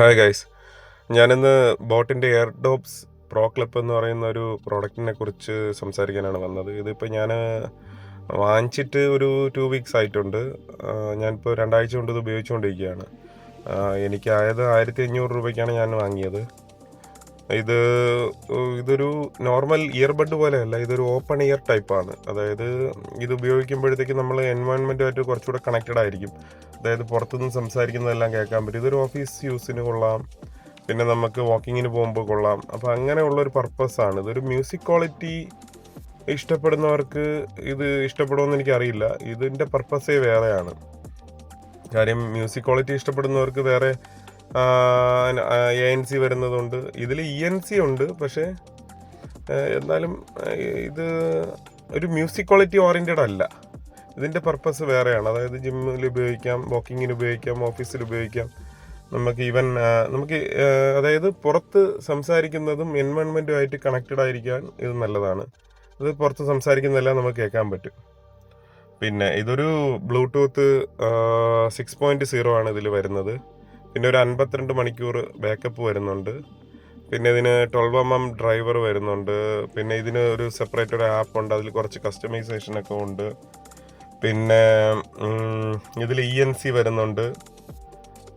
Hi guys, ഞാനിന്ന് ബോട്ടിൻ്റെ air ഡോപ്സ് pro clip എന്ന് പറയുന്ന ഒരു പ്രോഡക്റ്റിനെ കുറിച്ച് സംസാരിക്കാനാണ് വന്നത്. ഇതിപ്പോൾ ഞാൻ വാങ്ങിച്ചിട്ട് ഒരു 2 വീക്സ് ആയിട്ടുണ്ട്. ഞാനിപ്പോൾ 2 ആഴ്ച കൊണ്ട് ഇത് ഉപയോഗിച്ചുകൊണ്ടിരിക്കുകയാണ്. എനിക്കായത് 1500 രൂപയ്ക്കാണ് ഞാൻ വാങ്ങിയത്. ഇത് ഇതൊരു നോർമൽ ഇയർബഡ് പോലെയല്ല, ഇതൊരു ഓപ്പൺ ഇയർ ടൈപ്പാണ്. അതായത് ഇത് ഉപയോഗിക്കുമ്പോഴത്തേക്ക് നമ്മൾ എൻവയോൺമെൻറ്റുമായിട്ട് കുറച്ചുകൂടെ കണക്റ്റഡ് ആയിരിക്കും. അതായത് പുറത്തുനിന്ന് സംസാരിക്കുന്നതെല്ലാം കേൾക്കാൻ പറ്റും. ഇതൊരു ഓഫീസ് യൂസിന് കൊള്ളാം, പിന്നെ നമുക്ക് വാക്കിങ്ങിന് പോകുമ്പോൾ കൊള്ളാം. അപ്പോൾ അങ്ങനെയുള്ളൊരു പർപ്പസാണ്. ഇതൊരു മ്യൂസിക് ക്വാളിറ്റി ഇഷ്ടപ്പെടുന്നവർക്ക് ഇത് ഇഷ്ടപ്പെടുമെന്ന് എനിക്കറിയില്ല. ഇതിൻ്റെ പർപ്പസേ വേറെയാണ്. കാര്യം മ്യൂസിക് ക്വാളിറ്റി ഇഷ്ടപ്പെടുന്നവർക്ക് വേറെ ANC വരുന്നതുകൊണ്ട് ഇതിൽ ENC ഉണ്ട്. പക്ഷേ എന്നാലും ഇത് ഒരു മ്യൂസിക് ക്വാളിറ്റി ഓറിയൻറ്റഡ് അല്ല. ഇതിൻ്റെ പർപ്പസ് വേറെയാണ്. അതായത് ജിമ്മിൽ ഉപയോഗിക്കാം, വാക്കിങ്ങിന് ഉപയോഗിക്കാം, ഓഫീസിൽ ഉപയോഗിക്കാം. നമുക്ക് ഈവൻ അതായത് പുറത്ത് സംസാരിക്കുന്നതും എൻവയോൺമെൻറ്റുമായിട്ട് കണക്റ്റഡ് ആയിരിക്കാൻ ഇത് നല്ലതാണ്. ഇത് പുറത്ത് സംസാരിക്കുന്നതെല്ലാം നമുക്ക് കേൾക്കാൻ പറ്റും. പിന്നെ ഇതൊരു ബ്ലൂടൂത്ത് 6.0 ആണ് ഇതിൽ വരുന്നത്. പിന്നെ ഒരു 52 മണിക്കൂർ ബാക്കപ്പ് വരുന്നുണ്ട്. പിന്നെ ഇതിന് 12mm ഡ്രൈവർ വരുന്നുണ്ട്. പിന്നെ ഇതിന് ഒരു സെപ്പറേറ്റ് ഒരു ആപ്പ് ഉണ്ട്, അതിൽ കുറച്ച് കസ്റ്റമൈസേഷനൊക്കെ ഉണ്ട്. പിന്നെ ഇതിൽ ENC വരുന്നുണ്ട്.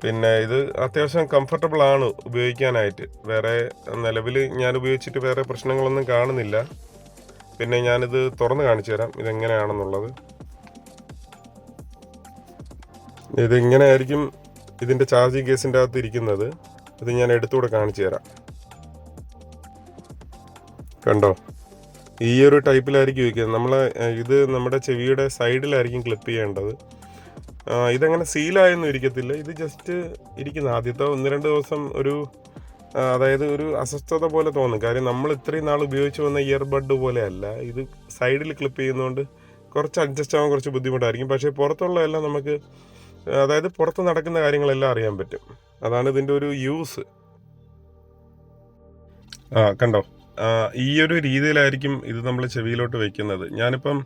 പിന്നെ ഇത് അത്യാവശ്യം കംഫർട്ടബിൾ ആണ് ഉപയോഗിക്കാനായിട്ട്. വേറെ നിലവിൽ ഞാൻ ഉപയോഗിച്ചിട്ട് വേറെ പ്രശ്നങ്ങളൊന്നും കാണുന്നില്ല. പിന്നെ ഞാനിത് തുറന്ന് കാണിച്ചു തരാം ഇതെങ്ങനെയാണെന്നുള്ളത്. ഇതിങ്ങനെയായിരിക്കും ഇതിൻ്റെ ചാർജിങ് കേസിൻ്റെ അകത്ത് ഇരിക്കുന്നത്. ഇത് ഞാൻ എടുത്തുകൂടെ കാണിച്ചു തരാം. കണ്ടോ, ഈ ഒരു ടൈപ്പിലായിരിക്കും ഇരിക്കുന്നത്. ഇത് നമ്മുടെ ചെവിയുടെ സൈഡിലായിരിക്കും ക്ലിപ്പ് ചെയ്യേണ്ടത്. ഇതങ്ങനെ സീലായൊന്നും ഇരിക്കത്തില്ല. ഇത് ജസ്റ്റ് ഇരിക്കുന്ന ആദ്യത്തെ 1-2 ദിവസം അതായത് ഒരു അസ്വസ്ഥത പോലെ തോന്നും. കാര്യം നമ്മൾ ഇത്രയും നാൾ ഉപയോഗിച്ച് വന്ന ഇയർബഡ് പോലെയല്ല. ഇത് സൈഡിൽ ക്ലിപ്പ് ചെയ്യുന്നതുകൊണ്ട് കുറച്ച് അഡ്ജസ്റ്റ് ആവാൻ കുറച്ച് ബുദ്ധിമുട്ടായിരിക്കും. പക്ഷേ പുറത്തുള്ളതെല്ലാം നമുക്ക്, അതായത് പുറത്ത് നടക്കുന്ന കാര്യങ്ങളെല്ലാം അറിയാൻ പറ്റും. അതാണ് ഇതിൻ്റെ ഒരു യൂസ്. കണ്ടോ, ഈ ഒരു രീതിയിലായിരിക്കും ഇത് നമ്മൾ ചെവിയിലോട്ട് വയ്ക്കുന്നത്. ഞാനിപ്പം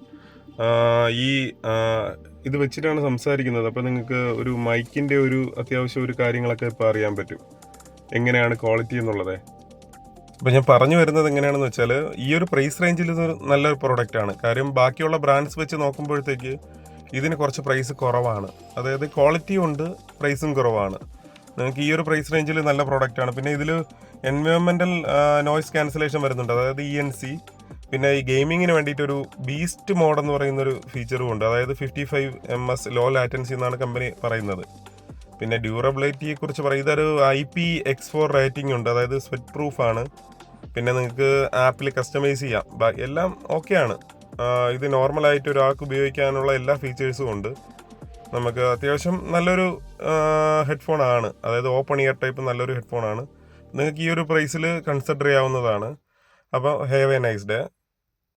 ഇത് വെച്ചിട്ടാണ് സംസാരിക്കുന്നത്. അപ്പോൾ നിങ്ങൾക്ക് ഒരു മൈക്കിൻ്റെ ഒരു അത്യാവശ്യം ഒരു കാര്യങ്ങളൊക്കെ ഇപ്പോൾ അറിയാൻ പറ്റും, എങ്ങനെയാണ് ക്വാളിറ്റി എന്നുള്ളത്. അപ്പോൾ ഞാൻ പറഞ്ഞു വരുന്നത് എങ്ങനെയാണെന്ന് വെച്ചാൽ, ഈ ഒരു പ്രൈസ് റേഞ്ചിൽ ഇത് നല്ലൊരു പ്രോഡക്റ്റാണ്. കാര്യം ബാക്കിയുള്ള ബ്രാൻഡ്സ് വെച്ച് നോക്കുമ്പോഴത്തേക്ക് ഇതിന് കുറച്ച് പ്രൈസ് കുറവാണ്. അതായത് ക്വാളിറ്റിയും ഉണ്ട്, പ്രൈസും കുറവാണ്. നിങ്ങൾക്ക് ഈ ഒരു പ്രൈസ് റേഞ്ചിൽ നല്ല പ്രോഡക്റ്റാണ്. പിന്നെ ഇതിൽ എൻവയോൺമെൻറ്റൽ നോയ്സ് ക്യാൻസലേഷൻ വരുന്നുണ്ട്, അതായത് ENC. പിന്നെ ഈ ഗെയിമിങ്ങിന് വേണ്ടിയിട്ടൊരു ബീസ്റ്റ് മോഡ് എന്ന് പറയുന്നൊരു ഫീച്ചറും ഉണ്ട്. അതായത് 55 ms ലോ ലാറ്റൻസി എന്നാണ് കമ്പനി പറയുന്നത്. പിന്നെ ഡ്യൂറബിലിറ്റിയെ കുറിച്ച് പറയും, ഇതൊരു IPX4 റേറ്റിംഗ് ഉണ്ട്, അതായത് സ്വെറ്റ് പ്രൂഫാണ്. പിന്നെ നിങ്ങൾക്ക് ആപ്പിൽ കസ്റ്റമൈസ് ചെയ്യാം. എല്ലാം ഓക്കെയാണ്. ഇത് നോർമലായിട്ട് ഒരാൾക്ക് ഉപയോഗിക്കാനുള്ള എല്ലാ ഫീച്ചേഴ്സും ഉണ്ട്. നമുക്ക് അത്യാവശ്യം നല്ലൊരു ഹെഡ്ഫോണാണ്. അതായത് ഓപ്പൺ ഇയർ ടൈപ്പ് നല്ലൊരു ഹെഡ്ഫോണാണ്. നിങ്ങൾക്ക് ഈ ഒരു പ്രൈസിൽ കൺസിഡർ ചെയ്യാവുന്നതാണ്. അപ്പോൾ ഹാവ് എ നൈസ് ഡേ.